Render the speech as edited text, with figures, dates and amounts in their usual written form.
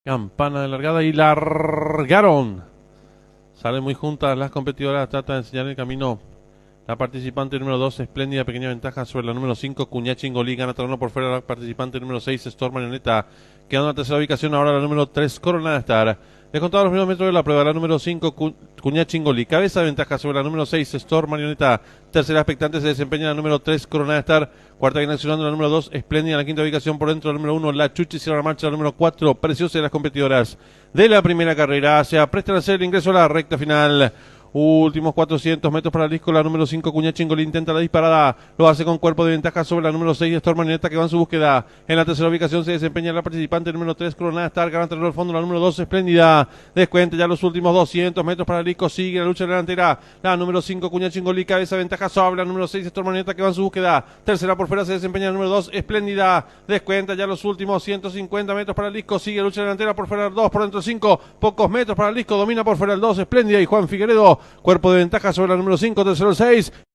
Campana de largada y largaron. Salen muy juntas las competidoras, trata de enseñar el camino. La participante número 2, espléndida, pequeña ventaja sobre la número 5, Cuñá Chingolí, gana terreno por fuera la participante número 6, Storm Marioneta, quedando en la tercera ubicación ahora la número 3, Coronada Star. Les contaba los primeros metros de la prueba, la número 5, Cuñá Chingolí, cabeza de ventaja sobre la número 6, Storm Marioneta, tercera expectante se desempeña la número 3, Coronada Star, cuarta viene accionando la número 2, espléndida, en la quinta ubicación por dentro la número 1, La Chuchi, cierra la marcha la número 4, Preciosa de las competidoras de la primera carrera, se aprestan a hacer el ingreso a la recta final. Últimos 400 metros para el disco, la número 5, Cuñá Chingolí intenta la disparada, lo hace con cuerpo de ventaja sobre la número 6, Storm Marioneta, que va en su búsqueda. En la tercera ubicación se desempeña la participante número 3, Coronada Star, gana terreno al fondo, la número 2, Espléndida, descuenta ya los últimos 200 metros para el disco, sigue la lucha delantera, la número 5, Cuñá Chingolí, cabeza de ventaja sobre la número 6, Storm Marioneta, que va en su búsqueda. Tercera por fuera se desempeña la número 2, Espléndida, descuenta ya los últimos 150 metros para el disco, sigue la lucha delantera, por fuera el 2, por dentro 5, pocos metros para el disco, domina por fuera el 2, Espléndida y Juan Figueredo, cuerpo de ventaja sobre la número 5, tercero el 6.